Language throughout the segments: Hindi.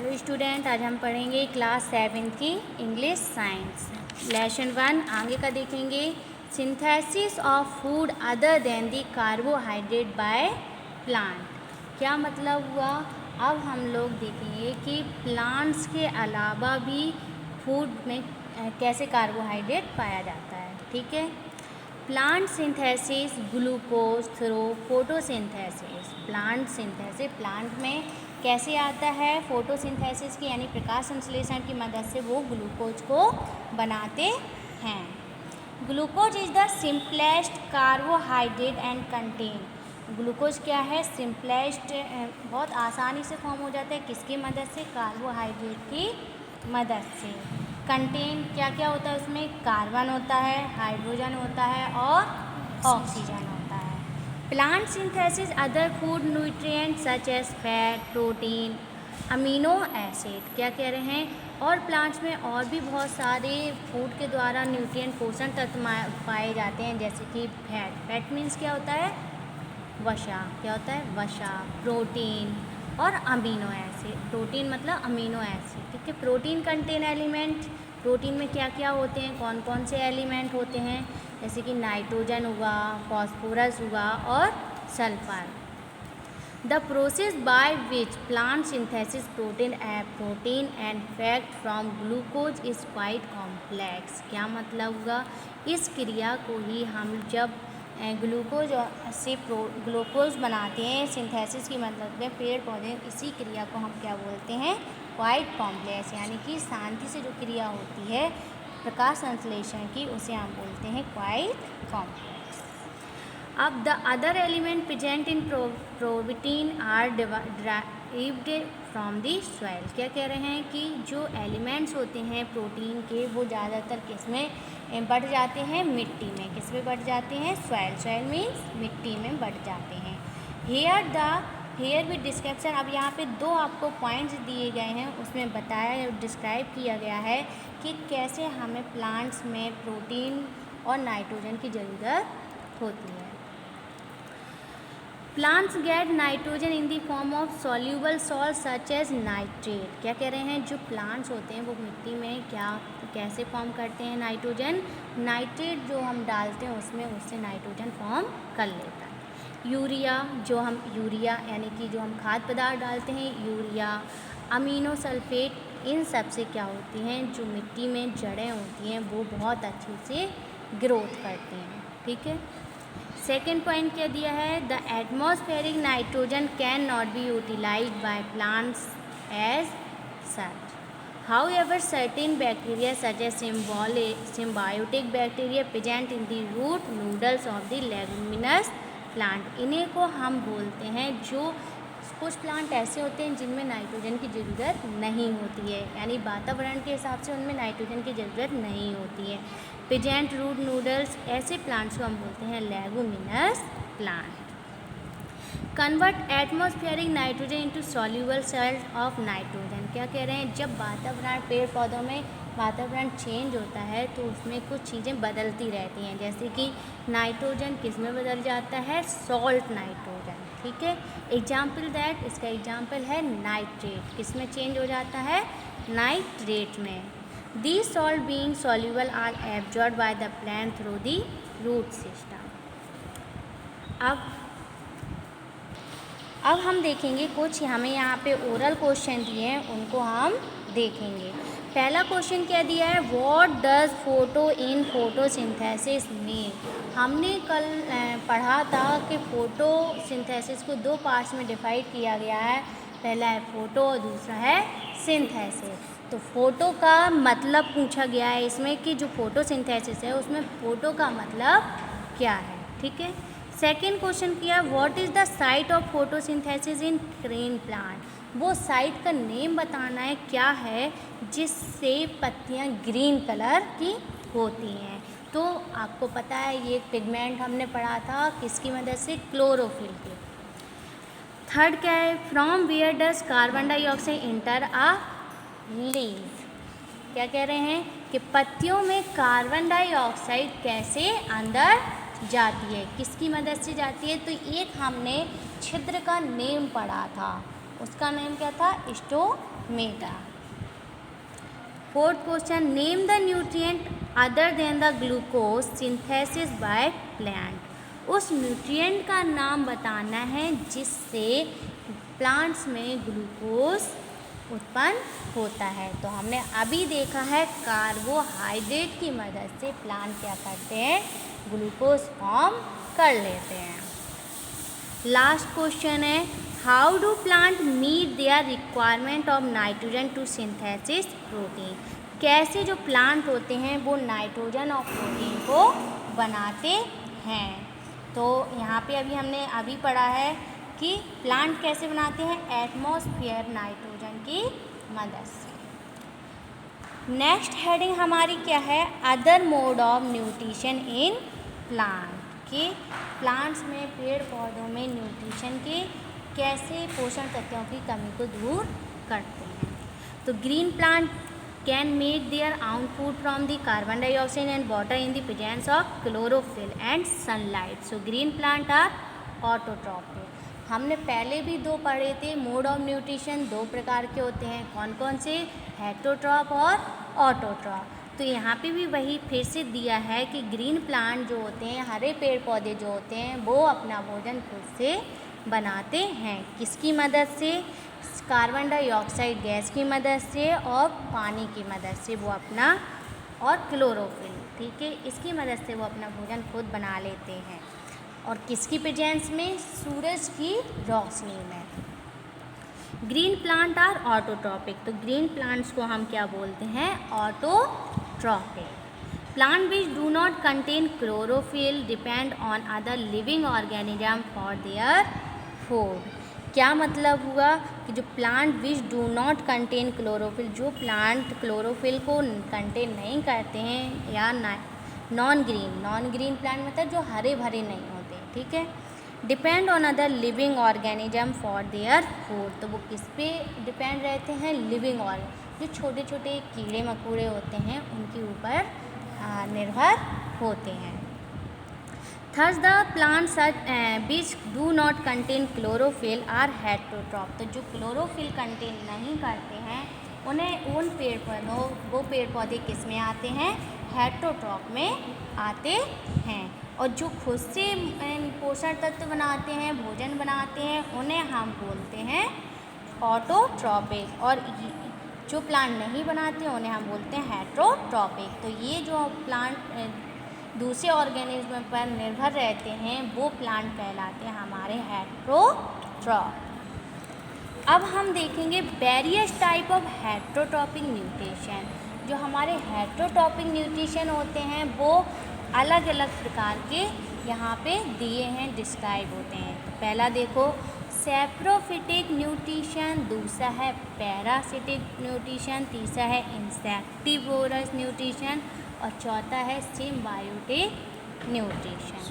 हेलो स्टूडेंट, आज हम पढ़ेंगे क्लास 7 की इंग्लिश साइंस लेसन 1। आगे का देखेंगे synthesis of food other than the carbohydrate by plant. क्या मतलब हुआ? अब हम लोग देखेंगे कि प्लांट्स के अलावा भी फूड में कैसे कार्बोहाइड्रेट पाया जाता है। ठीक है। Plant synthesis glucose through photosynthesis. Plant synthesis plant में कैसे आता है? फोटोसिंथेसिस की यानी प्रकाश संश्लेषण की मदद से वो ग्लूकोज को बनाते हैं। Glucose is the simplest carbohydrate and contain. Glucose क्या है? सिंपलेस्ट, बहुत आसानी से फॉर्म हो जाता है। किसकी मदद से? कार्बोहाइड्रेट की मदद से। कंटेन क्या क्या होता है उसमें? कार्बन होता है, हाइड्रोजन होता है और ऑक्सीजन होता है। Plant synthesis other food nutrient such as fat, protein, amino acid. क्या कह रहे हैं? और प्लांट्स में और भी बहुत सारे फूड के द्वारा न्यूट्रिएंट पोषण तत्व पाए जाते हैं, जैसे कि फैट। फैट मीन्स क्या होता है? वसा। क्या होता है? वसा। प्रोटीन और अमीनो एसिड। प्रोटीन मतलब अमीनो एसिड। ठीक है। Protein contain element. प्रोटीन में क्या क्या होते हैं? कौन कौन से एलिमेंट होते हैं? जैसे कि नाइट्रोजन हुआ, फॉस्फोरस हुआ और sulphur. The process by which plant synthesis protein and fat from glucose is quite complex. क्या मतलब हुआ? इस क्रिया को ही हम जब ग्लूकोज से ग्लूकोज बनाते हैं सिंथेसिस की मदद में पेड़ पौधे, इसी क्रिया को हम क्या बोलते हैं? क्वाइट कॉम्प्लेक्स, यानी कि शांति से जो क्रिया होती है प्रकाश संश्लेषण की, उसे हम बोलते हैं क्वाइट कॉम्प्लेक्स। अब the other element present in protein are derived from the soil. क्या कह रहे हैं कि जो एलिमेंट्स होते हैं प्रोटीन के, वो ज़्यादातर किस में बढ़ जाते हैं? मिट्टी में। किस में बढ़ जाते हैं? सॉइल। सॉइल मीन्स मिट्टी में बढ़ जाते हैं। Here with description. अब यहाँ पे दो आपको पॉइंट्स दिए गए हैं, उसमें बताया डिस्क्राइब किया गया है कि कैसे हमें प्लांट्स में प्रोटीन और नाइट्रोजन की ज़रूरत होती है। Plants get nitrogen in the form of soluble salt such as nitrate. क्या कह रहे हैं? जो प्लांट्स होते हैं वो मिट्टी में कैसे फॉर्म करते हैं नाइट्रोजन? नाइट्रेट जो हम डालते हैं उसमें, उससे नाइट्रोजन फॉर्म कर लेता है। यूरिया यानी कि जो हम खाद्य पदार्थ डालते हैं, यूरिया, अमीनो सल्फेट, इन सब से क्या होती हैं? जो मिट्टी में जड़ें होती हैं वो बहुत अच्छे से ग्रोथ करती हैं। ठीक है। सेकेंड पॉइंट क्या दिया है? The atmospheric nitrogen can not be utilised by plants as such. However, certain bacteria such as symbiotic bacteria present in the root noodles of the leguminous plant, इन्हीं को हम बोलते हैं, जो कुछ प्लांट ऐसे होते हैं जिनमें नाइट्रोजन की ज़रूरत नहीं होती है, यानी वातावरण के हिसाब से उनमें नाइट्रोजन की ज़रूरत नहीं होती है। प्रेजेंट रूट नूडल्स, ऐसे प्लांट्स को हम बोलते हैं leguminous plant. Convert atmospheric nitrogen into soluble salt of nitrogen. क्या कह रहे हैं? जब वातावरण, पेड़ पौधों में वातावरण चेंज होता है तो उसमें कुछ चीज़ें बदलती रहती हैं, जैसे कि नाइट्रोजन किस में बदल जाता है? Salt nitrogen. ठीक है। इसका एग्जाम्पल है नाइट्रेट। किस में चेंज हो जाता है? नाइट्रेट में। These salt being soluble are absorbed by the plant through the root system। अब हम देखेंगे कुछ हमें यहाँ पे ओरल क्वेश्चन दिए हैं, उनको हम देखेंगे। पहला क्वेश्चन क्या दिया है? What does photo in photosynthesis mean. हमने कल पढ़ा था कि फोटोसिंथेसिस को दो पार्ट्स में डिवाइड किया गया है, पहला है फोटो और दूसरा है सिंथेसिस। तो फोटो का मतलब पूछा गया है इसमें कि जो फोटोसिंथेसिस है उसमें फोटो का मतलब क्या है। ठीक है। सेकेंड क्वेश्चन किया, what is the site of photosynthesis in green plant. वो साइट का नेम बताना है, क्या है जिससे पत्तियां ग्रीन कलर की होती हैं। तो आपको पता है ये पिगमेंट हमने पढ़ा था किसकी मदद से? क्लोरोफिल की। थर्ड क्या है? From where does carbon dioxide enter a leaf. क्या कह रहे हैं कि पत्तियों में कार्बन डाइऑक्साइड कैसे अंदर जाती है, किसकी मदद से जाती है? तो एक हमने छिद्र का नेम पढ़ा था, उसका नेम क्या था? Meta. Fourth question, name the nutrient other than the glucose synthesis by plant. उस न्यूट्रिएंट का नाम बताना है जिससे प्लांट्स में ग्लूकोज उत्पन्न होता है। तो हमने अभी देखा है कार्बोहाइड्रेट की मदद से प्लांट क्या करते हैं, ग्लूकोज फॉर्म कर लेते हैं। लास्ट क्वेश्चन है, how do plant meet their requirement of nitrogen to synthesis protein. कैसे जो प्लांट होते हैं वो नाइट्रोजन और प्रोटीन को बनाते हैं। तो यहाँ पे हमने अभी पढ़ा है कि प्लांट कैसे बनाते हैं, एटमॉस्फेयर नाइट्रोजन की मदद से। नेक्स्ट हेडिंग हमारी क्या है, other mode of nutrition in plant, कि प्लांट्स में पेड़ पौधों में न्यूट्रिशन के कैसे पोषण तत्वों की कमी को दूर करते हैं। तो green plant can make their own food from the carbon dioxide and water in the presence of chlorophyll and sunlight. So green plant are autotrophic. हमने पहले भी दो पढ़े थे, मोड ऑफ न्यूट्रिशन दो प्रकार के होते हैं, कौन कौन से, हेटरोट्रॉप और ऑटोट्रॉप। तो यहाँ पे भी वही फिर से दिया है कि ग्रीन प्लांट जो होते हैं, हरे पेड़ पौधे जो होते हैं, वो अपना भोजन खुद से बनाते हैं। किसकी मदद से, कार्बन डाइऑक्साइड गैस की मदद से और पानी की मदद से वो अपना, और क्लोरोफिल, ठीक है, इसकी मदद से वो अपना भोजन खुद बना लेते हैं। और किसकी प्रेजेंस में, सूरज की रोशनी में। Green plant are autotrophic. तो ग्रीन प्लांट्स को हम क्या बोलते हैं, autotrophic. Plant which do not contain chlorophyll depend on other living organism for their food. क्या मतलब हुआ कि जो plant which do not contain chlorophyll, जो प्लांट क्लोरोफिल को कंटेन नहीं करते हैं, या नॉन ग्रीन प्लांट मतलब जो हरे भरे नहीं होते, ठीक है, depend on other living organism for their food. तो वो किस पे डिपेंड रहते हैं, लिविंग ऑर्गेनिज्म, जो छोटे छोटे कीड़े मकोड़े होते हैं उनके ऊपर निर्भर होते हैं। Thus the plants which do not contain chlorophyll are heterotroph. तो जो क्लोरोफिल कंटेन नहीं करते हैं उन्हें, उन पेड़ पौधों, वो पेड़ पौधे किस में आते हैं, हेटरोट्रॉप में आते हैं। और जो खुद से पोषण तत्व बनाते हैं, भोजन बनाते हैं, उन्हें हम बोलते हैं ऑटोट्रॉपिक। और जो प्लांट नहीं बनाते उन्हें हम बोलते हैं हेटरोट्रॉपिक। तो ये जो प्लांट दूसरे ऑर्गेनिज्म पर निर्भर रहते हैं वो प्लांट कहलाते हैं हमारे हेटरोट्रॉप। अब हम देखेंगे various type of heterotrophic nutrition. जो हमारे हेटरोट्रॉपिक न्यूट्रिशन होते हैं वो अलग अलग प्रकार के यहाँ पे दिए हैं, डिस्क्राइब होते हैं। तो पहला देखो, सैप्रोफिटिक न्यूट्रिशन, दूसरा है पैरासिटिक न्यूट्रिशन, तीसरा है इंसेक्टिवोरस न्यूट्रिशन और चौथा है सिम्बायोटिक न्यूट्रिशन।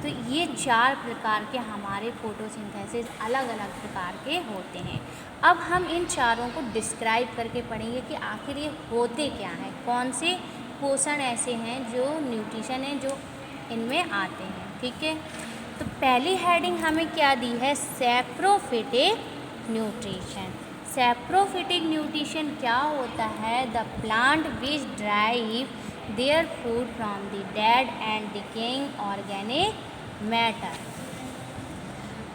तो ये चार प्रकार के हमारे फोटोसिंथेसिस अलग अलग प्रकार के होते हैं। अब हम इन चारों को डिस्क्राइब करके पढ़ेंगे कि आखिर ये होते क्या हैं, कौन से पोषण ऐसे हैं, जो न्यूट्रिशन है जो इनमें आते हैं, ठीक है। तो पहली हेडिंग हमें क्या दी है, सैप्रोफिटिक न्यूट्रिशन। सैप्रोफिटिक न्यूट्रिशन क्या होता है, the plant which drive their food from the dead and decaying organic matter.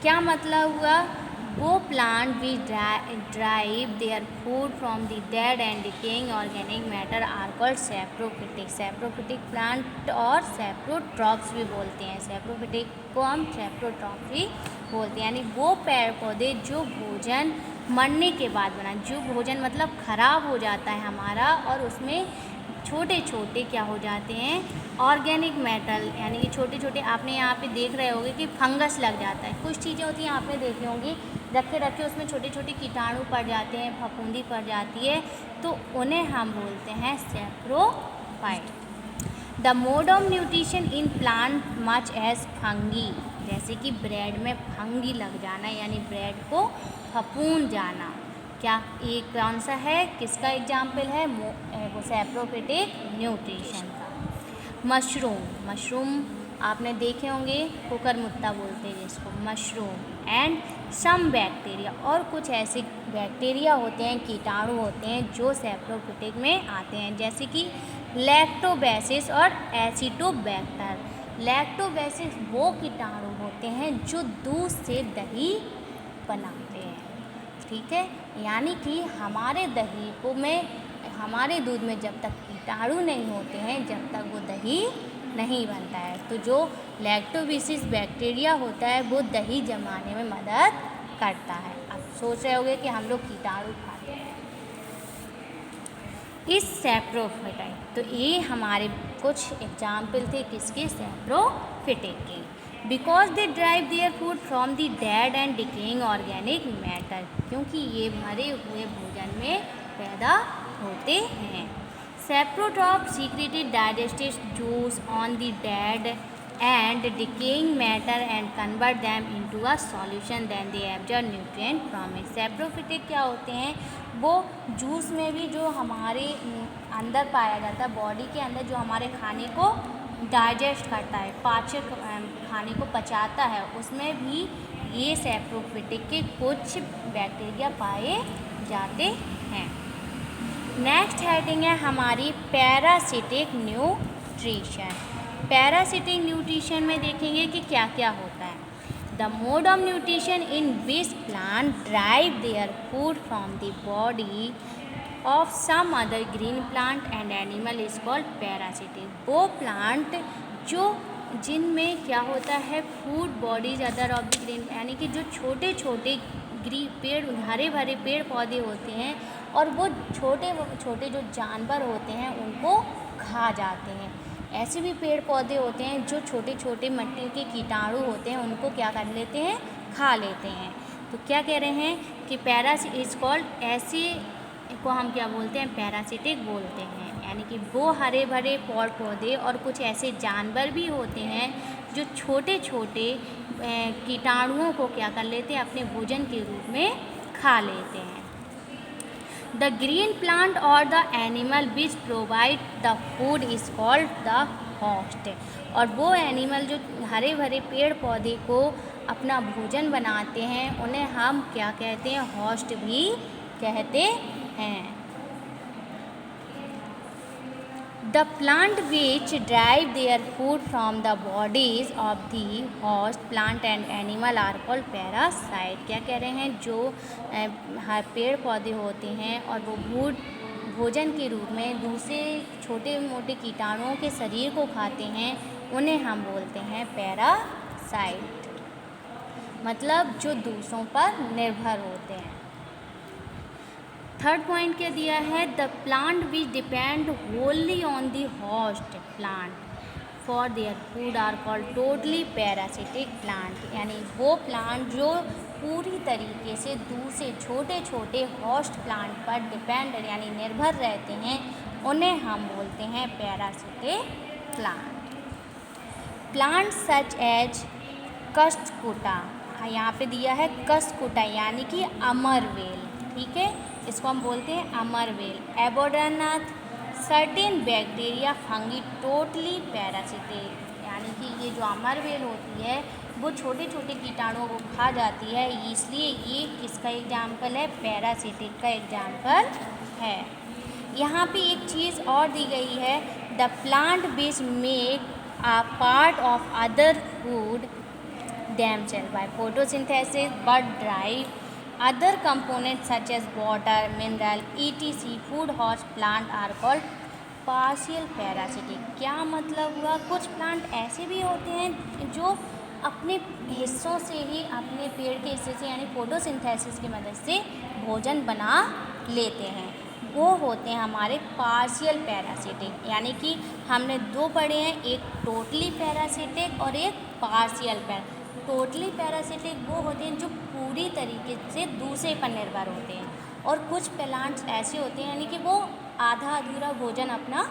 क्या मतलब हुआ, वो plant which drive their food from the dead and decaying organic matter are called saprophytic. Saprophytic plant और सैप्रोट्रॉप्स भी बोलते हैं, सैप्रोफिटिक को हम सैप्रोट्रॉप भी बोलते हैं। यानी वो पेड़ पौधे जो भोजन मरने के बाद बना, जो भोजन मतलब ख़राब हो जाता है हमारा और उसमें छोटे छोटे क्या हो जाते हैं, ऑर्गेनिक मैटर, यानी कि छोटे छोटे, आपने यहाँ पे देख रहे होंगे कि फंगस लग जाता है। कुछ चीज़ें होती हैं आपने देखी होंगी, रखे रखे उसमें छोटे छोटे कीटाणु पड़ जाते हैं, फफूंदी पड़ जाती है, तो उन्हें हम बोलते हैं saprophyte. The mode of nutrition in plant much as fungi, जैसे कि ब्रेड में फंगी लग जाना, यानी ब्रेड को फफूंद जाना। क्या ये कौन सा है, किसका एग्जाम्पल है, वो सैप्रोफिटिक न्यूट्रिशन का। मशरूम आपने देखे होंगे, कुकरमुत्ता बोलते हैं जिसको, मशरूम एंड सम बैक्टीरिया, और कुछ ऐसे बैक्टीरिया होते हैं, कीटाणु होते हैं जो सैप्रोफिटिक में आते हैं, जैसे कि लैक्टोबैसिस और एसिटोबैक्टर। लैक्टोबैसिस वो कीटाणु होते हैं जो दूध से दही बनाते हैं, ठीक है। यानी कि हमारे दही को में हमारे दूध में जब तक कीटाणु नहीं होते हैं जब तक वो दही नहीं बनता है। तो जो लैक्टोबैसिस बैक्टीरिया होता है वो दही जमाने में मदद करता है। अब सोच रहे होंगे कि हम लोग कीटाणु खाते हैं इस सैप्रोफिटिक, तो ये हमारे कुछ एग्जाम्पल थे किसके, सैप्रोफिटिक के। Because they derive their food from the dead and decaying organic matter, क्योंकि ये मरे हुए भोजन में पैदा होते हैं। Saprotroph secreted digestive juice on the dead and decaying matter and convert them into a solution, then they absorb nutrient from it। Saprophytic क्या होते हैं, वो जूस में भी जो हमारे अंदर पाया जाता है, बॉडी के अंदर जो हमारे खाने को डाइजेस्ट करता है, पाचक खाने को पचाता है, उसमें भी ये सैप्रोफिटिक के कुछ बैक्टीरिया पाए जाते हैं। नेक्स्ट हेडिंग है हमारी पैरासिटिक न्यूट्रिशन। पैरासिटिक न्यूट्रिशन में देखेंगे कि क्या क्या होता है। The mode of nutrition in which plant drive their food from the body of some other green plant and animal is called parasitic. वो प्लांट जो जिनमें क्या होता है, food bodies other of the green, यानी कि जो छोटे छोटे पेड़, हरे भरे पेड़ पौधे होते हैं और वो छोटे छोटे जो जानवर होते हैं उनको खा जाते हैं। ऐसे भी पेड़ पौधे होते हैं जो छोटे छोटे मिट्टी के कीटाणु होते हैं उनको क्या कर लेते हैं, खा लेते हैं। तो क्या कह रहे हैं कि पैरासिट इज कॉल्ड, ऐसे को हम क्या बोलते हैं, पैरासिटिक बोलते हैं। यानी कि वो हरे भरे पेड़ पौधे और कुछ ऐसे जानवर भी होते हैं जो छोटे छोटे कीटाणुओं को क्या कर लेते हैं, अपने भोजन के रूप में खा लेते हैं। द ग्रीन प्लांट और the animal which provide the food is called the host. और वो एनिमल जो हरे भरे पेड़ पौधे को अपना भोजन बनाते हैं उन्हें हम क्या कहते हैं, होस्ट भी कहते हैं। The plant which drive their food from the bodies of the host plant and animal are called parasite. क्या कह रहे हैं, जो पेड़ पौधे होते हैं और वो भोजन के रूप में दूसरे छोटे मोटे कीटाणुओं के शरीर को खाते हैं उन्हें हम बोलते हैं पैरासाइट, मतलब जो दूसरों पर निर्भर होते हैं। थर्ड पॉइंट क्या दिया है, the plant which depend wholly on the host plant for their food are called totally parasitic plant. यानी वो प्लांट जो पूरी तरीके से दूसरे छोटे छोटे होस्ट प्लांट पर डिपेंड यानी निर्भर रहते हैं उन्हें हम बोलते हैं parasitic plant. Plant such as Cuscuta, यहाँ पे दिया है कष्टकुटा यानी कि अमरवेल, ठीक है, इसको हम बोलते हैं अमरवेल। एबोडोनाथ certain bacteria fungi totally parasitic, यानी कि ये जो अमरवेल होती है वो छोटे छोटे कीटाणुओं को खा जाती है, इसलिए ये किसका एग्जाम्पल है, पैरासिटिक का एग्जाम्पल है। यहाँ पे एक चीज़ और दी गई है, the plant which make a part of other food themselves by photosynthesis but drive other components such as water, mineral, etc. food host plant are called partial parasitic। क्या मतलब हुआ, कुछ प्लांट ऐसे भी होते हैं जो अपने हिस्सों से ही, अपने पेड़ के हिस्से से यानी फोटोसिंथेसिस की मदद से भोजन बना लेते हैं, वो होते हैं हमारे पार्शियल पैरासिटिक। यानी कि हमने दो पढ़े हैं, एक टोटली पैरासिटिक और एक पार्शियल टोटली पैरासिटिक वो होते हैं जो पूरी तरीके से दूसरे पर निर्भर होते हैं, और कुछ प्लांट्स ऐसे होते हैं यानी कि वो आधा अधूरा भोजन अपना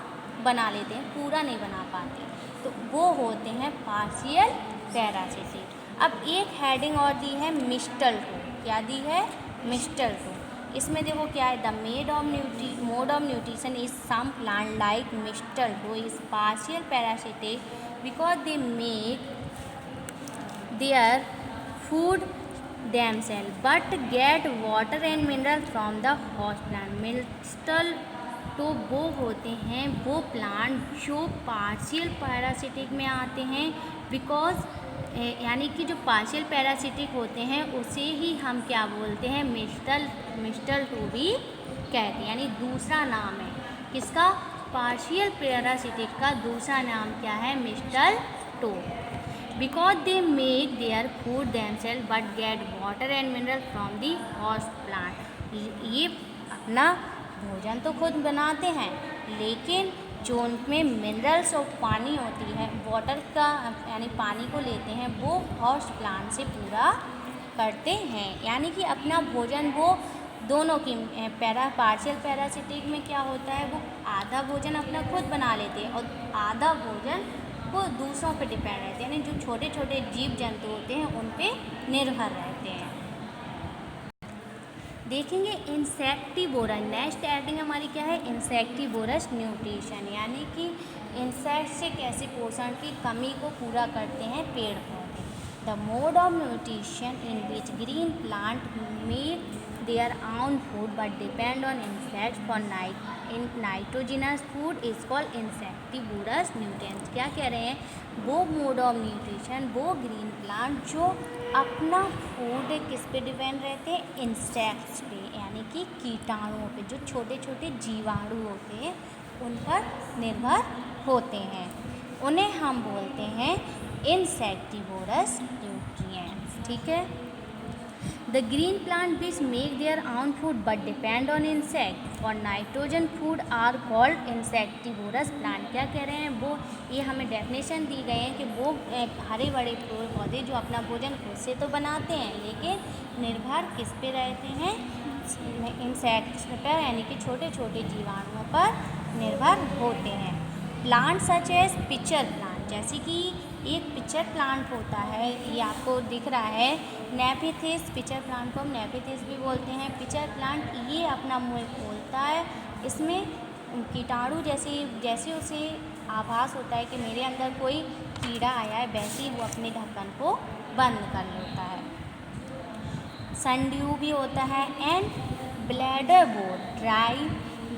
बना लेते हैं, पूरा नहीं बना पाते, तो वो होते हैं पार्शियल पैरासिटिक। अब एक हेडिंग और दी है मिस्टल टू, क्या दी है, मिस्टल टू। इसमें देखो क्या है, the mode of nutrition is some plant like mistletoe is partial parasitic because they make their food themselves but get water and mineral from the host plant. मिस्टल तो वो होते हैं वो प्लांट जो पार्शियल पैरासिटिक में आते हैं, बिकॉज यानी कि जो पार्शियल पैरासिटिक होते हैं उसे ही हम क्या बोलते हैं, मिस्टल टू भी कहते हैं। यानी दूसरा नाम है किसका, पार्शियल पैरासिटिक का दूसरा नाम क्या है, mistletoe. Because they make their food themself but get water and mineral from the host plant. ये अपना भोजन तो खुद बनाते हैं, लेकिन जो उनमें मिनरल्स और पानी होती है, वाटर का यानी पानी को लेते हैं, वो होस्ट प्लांट से पूरा करते हैं। यानी कि अपना भोजन वो दोनों की पार्शियल पैरासिटिक में क्या होता है, वो आधा भोजन अपना खुद बना लेते हैं और आधा भोजन वो दूसरों पे डिपेंड रहते हैं। यानी जो छोटे छोटे जीव जंतु होते हैं उन पे निर्भर रहते हैं। देखेंगे इंसेक्टिवोरस, नेक्स्ट हेडिंग हमारी क्या है, इंसेक्टिवोरस न्यूट्रिशन। यानी कि इंसेक्ट से कैसे पोषण की कमी को पूरा करते हैं पेड़ पौधे। The mode of nutrition in which green plant make their own food but depend on insects for nitrogenous food is called insectivorous nutrients। क्या कह रहे हैं, वो मोड ऑफ न्यूट्रिशन, वो ग्रीन प्लांट जो अपना फूड किस पे डिपेंड रहते हैं, इंसेक्ट्स पे, यानी कि कीटाणुओं पे, जो छोटे छोटे जीवाणु होते हैं उन पर निर्भर होते हैं, उन्हें हम बोलते हैं इंसेक्टिवोरस न्यूट्रिएंट्स। ठीक है। The green plant which make their own food but depend on insect और nitrogen food are called insectivorous plant. क्या कह रहे हैं, वो ये हमें डेफिनेशन दी गई है कि वो हरे बड़े पेड़ पौधे जो अपना भोजन खुद से तो बनाते हैं लेकिन निर्भर किस पे रहते हैं, इंसेक्ट्स पर, यानी कि छोटे छोटे जीवाणुओं पर निर्भर होते हैं। Plant such as pitcher plant, जैसे कि एक पिचर प्लांट होता है, ये आपको दिख रहा है नेफिथिस, पिचर प्लांट को हम नेफिथिस भी बोलते हैं। पिचर प्लांट ये अपना मुंह खोलता है, इसमें कीटाणु जैसे उसे आभास होता है कि मेरे अंदर कोई कीड़ा आया है, वैसे ही वो अपने ढक्कन को बंद कर लेता है। सनड्यू भी होता है and bladder board drive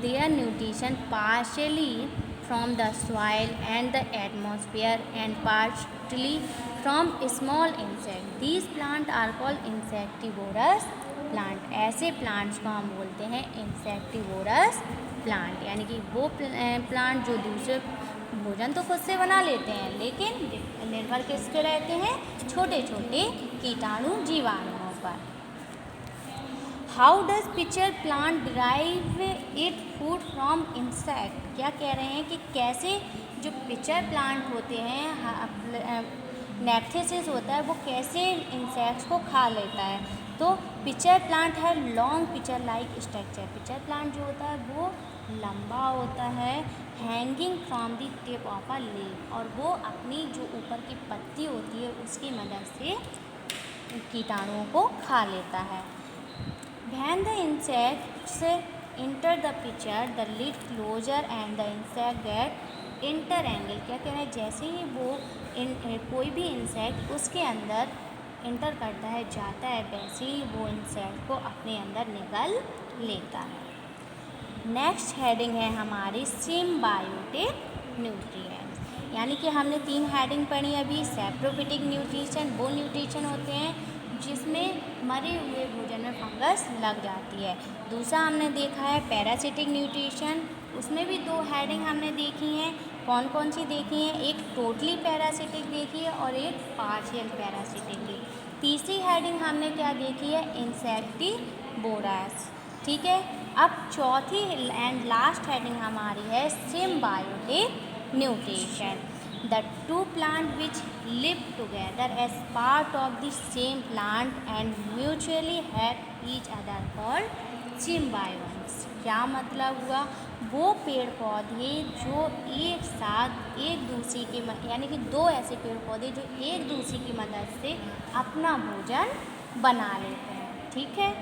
their nutrition partially from the soil and the atmosphere and partly from small insects. These plants are called insectivorous plant। ऐसे plants को हम बोलते हैं insectivorous plant, यानी कि वो प्लांट जो दूसरे भोजन तो खुद से बना लेते हैं लेकिन निर्भर किस पे रहते हैं, छोटे छोटे कीटाणु जीवाणुओं पर। How does pitcher plant derive it food from insect. क्या कह रहे हैं कि कैसे जो पिचर प्लांट होते हैं, नेफिथिस होता है, वो कैसे इंसेक्ट्स को खा लेता है। तो पिचर प्लांट है long pitcher like structure. Pitcher plant जो होता है वो लंबा होता है, hanging from the tip of a leaf, और वो अपनी जो ऊपर की पत्ती होती है उसकी मदद से कीटाणुओं को खा लेता है। When the insects enter the pitcher, the lid closure and the insect get intertangled। क्या कह रहे हैं, जैसे ही वो कोई भी इंसेक्ट उसके अंदर इंटर करता है, जाता है, वैसे ही वो इंसेक्ट को अपने अंदर निगल लेता है। नेक्स्ट हेडिंग है हमारी सिम्बायोटिक न्यूट्रिएंट्स। यानी कि हमने 3 हेडिंग पढ़ी अभी। सैप्रोफिटिक न्यूट्रिशन, वो न्यूट्रिशन होते हैं जिसमें मरे हुए भोजन में फंगस लग जाती है। दूसरा हमने देखा है पैरासिटिक न्यूट्रिशन, उसमें भी 2 हेडिंग हमने देखी हैं। कौन कौन सी देखी हैं, एक टोटली पैरासिटिक देखी है और एक पार्शियल पैरासिटिक की। तीसरी हेडिंग हमने क्या देखी है, इंसेक्टिवोरस। ठीक है। अब चौथी एंड लास्ट हेडिंग हमारी है symbiotic nutrition. The two plants which live together as part of the same plant and mutually help each other called symbionts। क्या मतलब हुआ, वो पेड़ पौधे जो एक साथ एक दूसरे की यानी कि 2 ऐसे पेड़ पौधे जो एक दूसरे की मदद से अपना भोजन बना लेते हैं। ठीक है,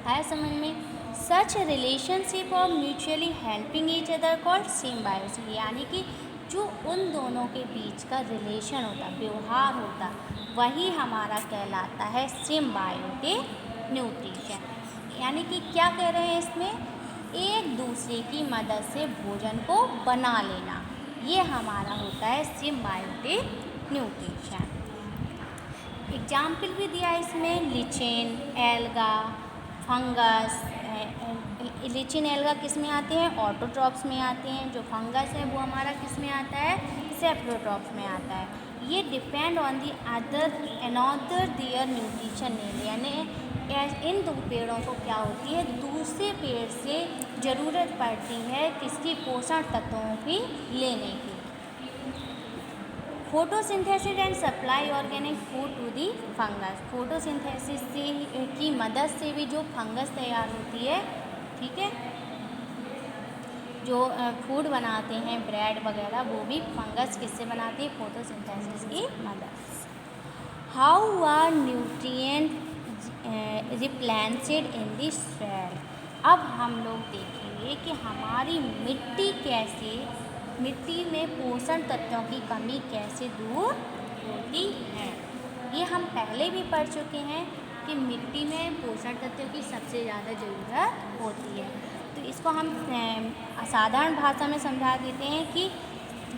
आया समझ में। सच relationship of mutually helping each other called symbiosis. यानी कि जो उन दोनों के बीच का रिलेशन होता, व्यवहार होता, वही हमारा कहलाता है सिम्बायोटिक न्यूट्रिशन। यानी कि क्या कह रहे हैं इसमें, एक दूसरे की मदद से भोजन को बना लेना, ये हमारा होता है सिम्बायोटिक न्यूट्रिशन। एग्जाम्पल भी दिया इसमें, लिचिन, एल्गा, फंगस। लिचिन एल्गा किस में आते हैं, ऑटोट्रॉप्स में आते हैं। जो फंगस है वो हमारा किस में आता है, सेप्रोट्रॉप्स में आता है। ये depend on the another their nutrition need, यानी इन दो पेड़ों को क्या होती है, दूसरे पेड़ से ज़रूरत पड़ती है किसकी, पोषण तत्वों की लेने की। Photosynthesis and supply organic food to the fungus. Photosynthesis से की मदद से भी जो फंगस तैयार होती है, ठीक है, जो फूड बनाते हैं ब्रेड वगैरह, वो भी फंगस किससे बनाती है, फोटोसिंथेसिस की मदद से। How are nutrient replenished in the soil. अब हम लोग देखेंगे कि हमारी मिट्टी कैसे, मिट्टी में पोषण तत्वों की कमी कैसे दूर होती है। ये हम पहले भी पढ़ चुके हैं कि मिट्टी में पोषण तत्वों की सबसे ज़्यादा ज़रूरत होती है। तो इसको हम साधारण भाषा में समझा देते हैं कि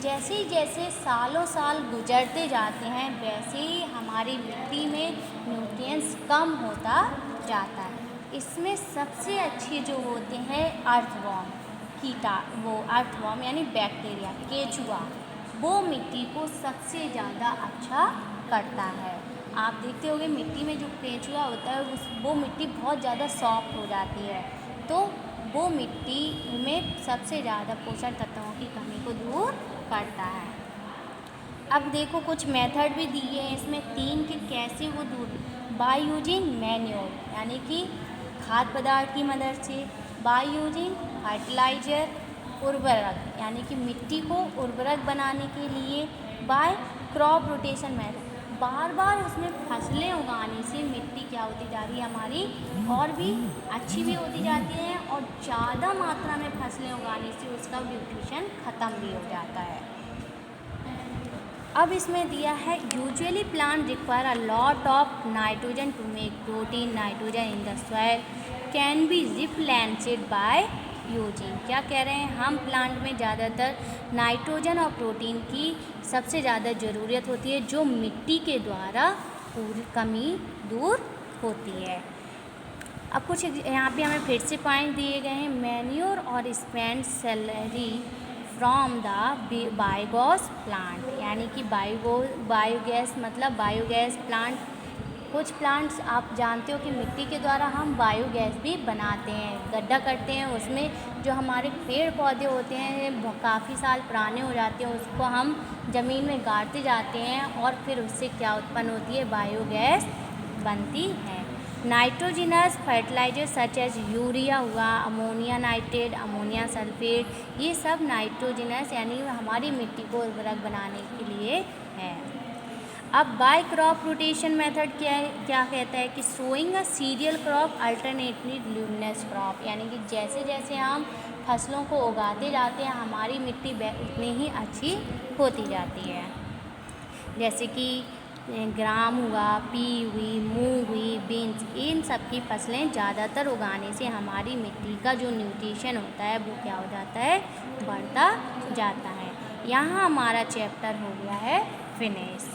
जैसे जैसे सालों साल गुजरते जाते हैं, वैसे ही हमारी मिट्टी में न्यूट्रिएंट्स कम होता जाता है। इसमें सबसे अच्छे जो होते हैं अर्थवॉर्म, वो अर्थवॉर्म यानी बैक्टीरिया, केचुआ, वो मिट्टी को सबसे ज़्यादा अच्छा करता है। आप देखते होंगे मिट्टी में जो केचुआ होता है वो मिट्टी बहुत ज़्यादा सॉफ्ट हो जाती है, तो वो मिट्टी में सबसे ज़्यादा पोषण तत्वों की कमी को दूर करता है। अब देखो कुछ मेथड भी दिए हैं इसमें 3 के कैसे वो दूर, बाय यूजिंग मैन्योर यानी कि खाद्य पदार्थ की मदद से, बाय यूजिंग फर्टिलाइजर उर्वरक यानी कि मिट्टी को उर्वरक बनाने के लिए, बाय क्रॉप रोटेशन मेथड, बार बार उसमें फसलें उगाने से मिट्टी क्या होती जा रही है हमारी, और भी अच्छी भी होती जाती है, और ज़्यादा मात्रा में फसलें उगाने से उसका न्यूट्रिशन ख़त्म भी हो जाता है। अब इसमें दिया है usually plant require a lot of nitrogen to make protein, nitrogen in the soil can be replenished by using. क्या कह रहे हैं, हम प्लांट में ज़्यादातर नाइट्रोजन और प्रोटीन की सबसे ज़्यादा ज़रूरत होती है, जो मिट्टी के द्वारा पूरी कमी दूर होती है। अब कुछ यहाँ पे हमें फिर से पॉइंट दिए गए हैं, मैन्योर और spend salary from the biogas plant, यानी कि बायोगैस मतलब बायोगैस प्लांट। कुछ प्लांट्स आप जानते हो कि मिट्टी के द्वारा हम बायोगैस भी बनाते हैं, गड्ढा करते हैं, उसमें जो हमारे पेड़ पौधे होते हैं काफ़ी साल पुराने हो जाते हैं, उसको हम ज़मीन में गाड़ते जाते हैं और फिर उससे क्या उत्पन्न होती है, बायोगैस बनती है। Nitrogenous fertiliser such as urea हुआ, अमोनिया नाइट्रेट, अमोनिया सल्फेट, ये सब नाइट्रोजिनस यानी हमारी मिट्टी को उर्वरक बनाने के लिए है। अब बाय क्रॉप रोटेशन मेथड क्या कहता है कि sowing a cereal crop alternately leguminous crop, यानी कि जैसे जैसे हम फसलों को उगाते जाते हैं हमारी मिट्टी उतनी ही अच्छी होती जाती है। जैसे कि ग्राम हुआ, पी हुई, मूंग हुई, बीन्स, इन सब की फसलें ज़्यादातर उगाने से हमारी मिट्टी का जो न्यूट्रिशन होता है वो क्या हो जाता है, बढ़ता जाता है। यहाँ हमारा चैप्टर हो गया है फिनिश।